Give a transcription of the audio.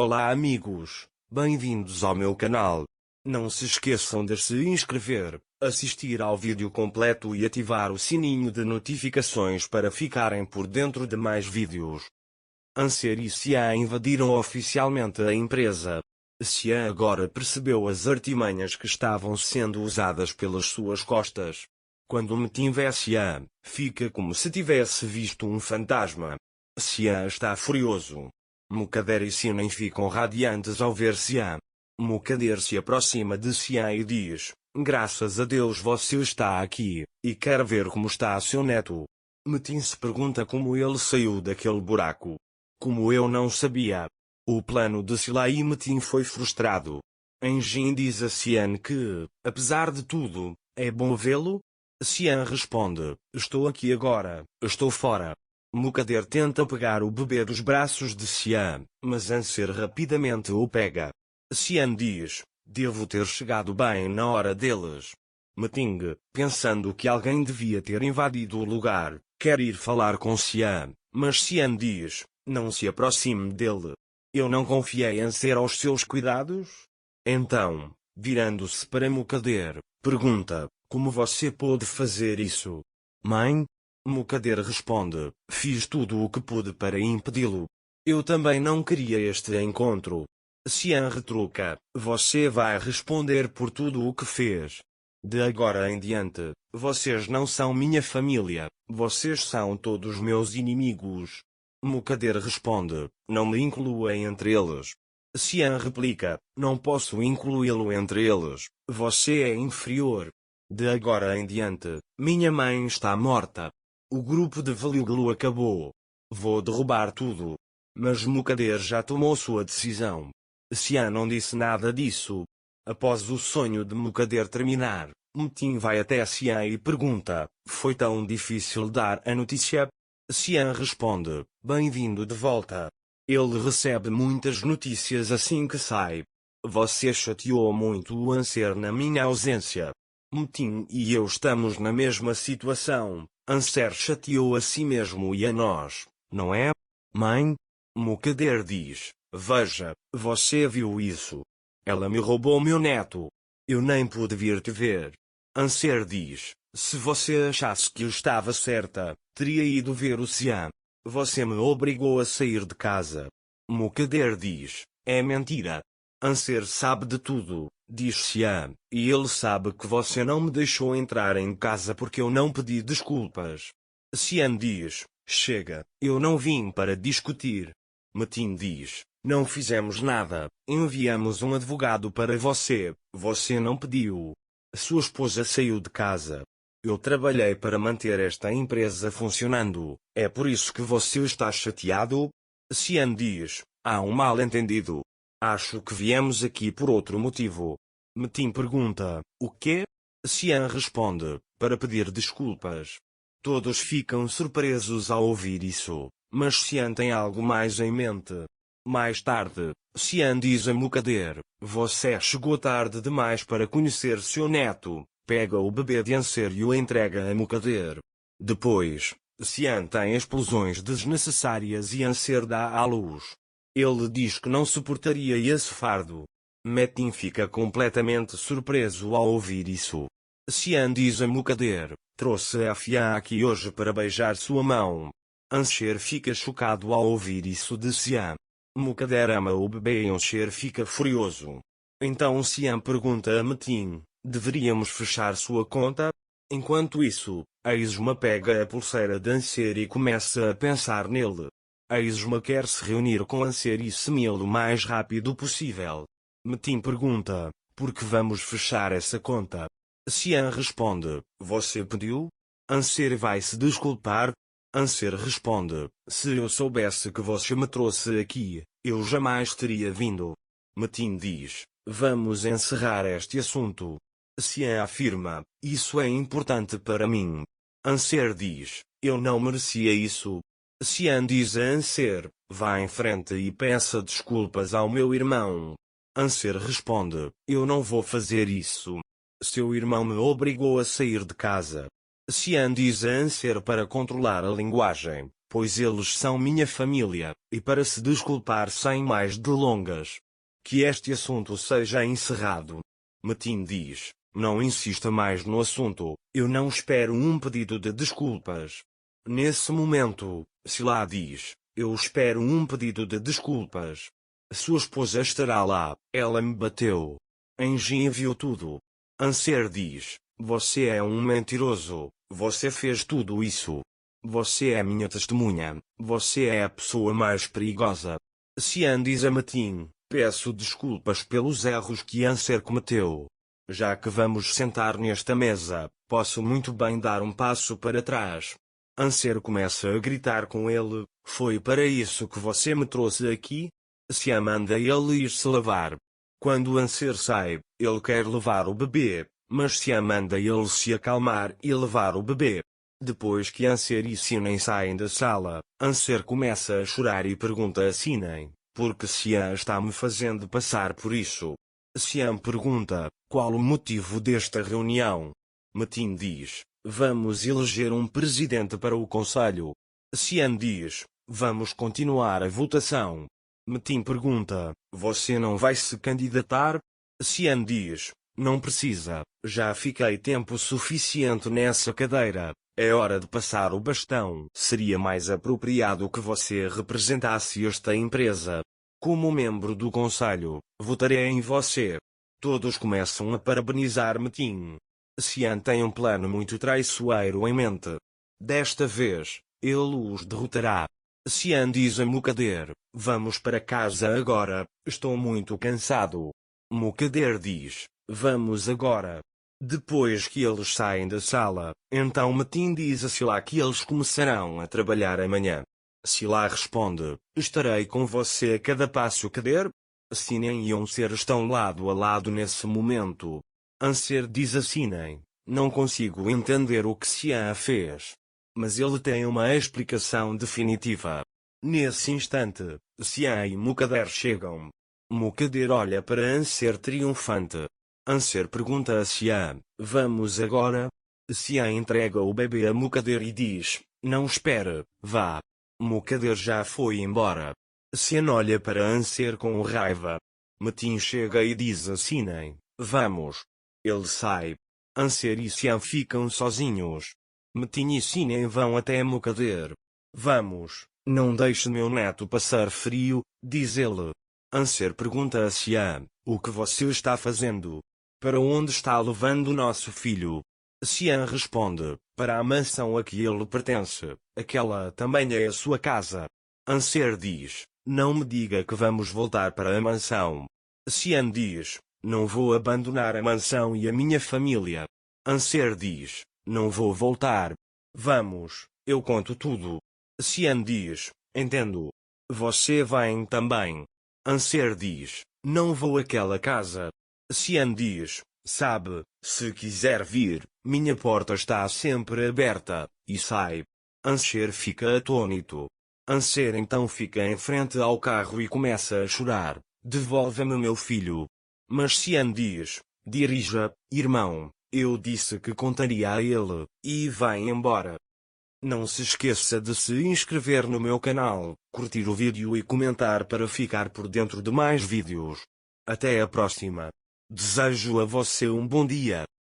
Olá amigos, bem-vindos ao meu canal. Não se esqueçam de se inscrever, assistir ao vídeo completo e ativar o sininho de notificações para ficarem por dentro de mais vídeos. Anser e Xian invadiram oficialmente a empresa. Xian agora percebeu as artimanhas que estavam sendo usadas pelas suas costas. Quando Metin vê Xian, fica como se tivesse visto um fantasma. Xian está furioso. Mukadder e Sinem ficam radiantes ao ver Xian. Mukadder se aproxima de Xian e diz: "Graças a Deus você está aqui, e quer ver como está seu neto." Metin se pergunta como ele saiu daquele buraco. Como eu não sabia. O plano de Sila e Metin foi frustrado. Engin diz a Xian que, apesar de tudo, é bom vê-lo? Xian responde: "Estou aqui agora, estou fora." Mukadder tenta pegar o bebê dos braços de Xian, mas Anser rapidamente o pega. Xian diz: "Devo ter chegado bem na hora deles." Metin, pensando que alguém devia ter invadido o lugar, quer ir falar com Xian, mas Xian diz: "Não se aproxime dele. Eu não confiei em Anser aos seus cuidados?" Então, virando-se para Mukadder, pergunta: "Como você pôde fazer isso?" "Mãe?" Mukadder responde: "Fiz tudo o que pude para impedi-lo. Eu também não queria este encontro." Xian retruca: "Você vai responder por tudo o que fez. De agora em diante, vocês não são minha família, vocês são todos meus inimigos." Mukadder responde: "Não me inclua entre eles." Xian replica: "Não posso incluí-lo entre eles, você é inferior. De agora em diante, minha mãe está morta. O grupo de Veluglu acabou. Vou derrubar tudo." Mas Mukadder já tomou sua decisão. Xian não disse nada disso. Após o sonho de Mukadder terminar, Metin vai até Xian e pergunta: "Foi tão difícil dar a notícia?" Xian responde: "Bem-vindo de volta. Ele recebe muitas notícias assim que sai. Você chateou muito o Anser na minha ausência. Metin e eu estamos na mesma situação. Anser chateou a si mesmo e a nós, não é, mãe?" Mukadder diz: "Veja, você viu isso? Ela me roubou meu neto. Eu nem pude vir te ver." Anser diz: "Se você achasse que eu estava certa, teria ido ver o Xian. Você me obrigou a sair de casa." Mukadder diz: "É mentira. Anser sabe de tudo", diz Xian, "e ele sabe que você não me deixou entrar em casa porque eu não pedi desculpas." Xian diz: "Chega, eu não vim para discutir." Metin diz: "Não fizemos nada, enviamos um advogado para você, você não pediu. Sua esposa saiu de casa. Eu trabalhei para manter esta empresa funcionando, é por isso que você está chateado?" Xian diz: "Há um mal-entendido. Acho que viemos aqui por outro motivo." Metin pergunta: "O quê?" Xian responde: "Para pedir desculpas." Todos ficam surpresos ao ouvir isso, mas Xian tem algo mais em mente. Mais tarde, Xian diz a Mukadder: "Você chegou tarde demais para conhecer seu neto." Pega o bebê de Anser e o entrega a Mukadder. Depois, Xian tem explosões desnecessárias e Anser dá à luz. Ele diz que não suportaria esse fardo. Metin fica completamente surpreso ao ouvir isso. Xian diz a Mukadder: "Trouxe a Xian aqui hoje para beijar sua mão." Anser fica chocado ao ouvir isso de Xian. Mukadder ama o bebê e Anser fica furioso. Então Xian pergunta a Metin: "Deveríamos fechar sua conta?" Enquanto isso, Aizuma pega a pulseira de Anser e começa a pensar nele. Aizuma quer se reunir com Anser e Semil o mais rápido possível. Metin pergunta: "Por que vamos fechar essa conta?" Xian responde: "Você pediu?" Anser vai se desculpar. Anser responde: "Se eu soubesse que você me trouxe aqui, eu jamais teria vindo." Metin diz: "Vamos encerrar este assunto." Xian afirma: "Isso é importante para mim." Anser diz: "Eu não merecia isso." Xian diz a Anser: "Vá em frente e peça desculpas ao meu irmão." Anser responde: "Eu não vou fazer isso. Seu irmão me obrigou a sair de casa." Xian diz a Anser para controlar a linguagem: pois eles são minha família, e para se desculpar sem mais delongas, que este assunto seja encerrado. Metin diz, não insista mais no assunto, eu não espero um pedido de desculpas. Nesse momento, Sila diz, eu espero um pedido de desculpas. Sua esposa estará lá, ela me bateu. Engin viu tudo. Anser diz, você é um mentiroso, você fez tudo isso. Você é minha testemunha, você é a pessoa mais perigosa. Xian diz a Metin, peço desculpas pelos erros que Anser cometeu. Já que vamos sentar nesta mesa, posso muito bem dar um passo para trás. Anser começa a gritar com ele, foi para isso que você me trouxe aqui? Xian manda ele ir se lavar. Quando Anser sai, ele quer levar o bebê, mas Xian manda ele se acalmar e levar o bebê. Depois que Anser e Sinen saem da sala, Anser começa a chorar e pergunta a Sinen, por que Xian está me fazendo passar por isso? Xian pergunta, qual o motivo desta reunião? Metin diz, vamos eleger um presidente para o conselho. Xian diz, vamos continuar a votação. Metin pergunta, você não vai se candidatar? Xian diz, não precisa, já fiquei tempo suficiente nessa cadeira, é hora de passar o bastão. Seria mais apropriado que você representasse esta empresa. Como membro do conselho, votarei em você. Todos começam a parabenizar Metin. Xian tem um plano muito traiçoeiro em mente. Desta vez, ele os derrotará. Xian diz a Mukader, vamos para casa agora, estou muito cansado. Mukader diz, vamos agora. Depois que eles saem da sala, então Metin diz a Sila que eles começarão a trabalhar amanhã. Sila responde, estarei com você a cada passo que der. Sinen e Anser estão lado a lado nesse momento. Anser diz a Sinen, não consigo entender o que Xian fez. Mas ele tem uma explicação definitiva. Nesse instante, Xian e Mukader chegam. Mukader olha para Anser triunfante. Anser pergunta a Xian, vamos agora? Xian entrega o bebê a Mukader e diz, não espere, vá. Mukader já foi embora. Xian olha para Anser com raiva. Metin chega e diz a Sinen, vamos. Ele sai. Anser e Xian ficam sozinhos. Metin e Sinen vão até Mukader. Vamos, não deixe meu neto passar frio, diz ele. Anser pergunta a Xian, o que você está fazendo? Para onde está levando nosso filho? Xian responde, para a mansão a que ele pertence, aquela também é a sua casa. Anser diz, não me diga que vamos voltar para a mansão. Xian diz, não vou abandonar a mansão e a minha família. Anser diz, não vou voltar. Vamos, eu conto tudo. Xian diz, entendo. Você vai também. Anser diz, não vou àquela casa. Xian diz, sabe, se quiser vir, minha porta está sempre aberta, e sai. Anser fica atônito. Anser então fica em frente ao carro e começa a chorar, devolva-me meu filho. Mas Xian diz, dirija, irmão, eu disse que contaria a ele, e vai embora. Não se esqueça de se inscrever no meu canal, curtir o vídeo e comentar para ficar por dentro de mais vídeos. Até a próxima. Desejo a você um bom dia.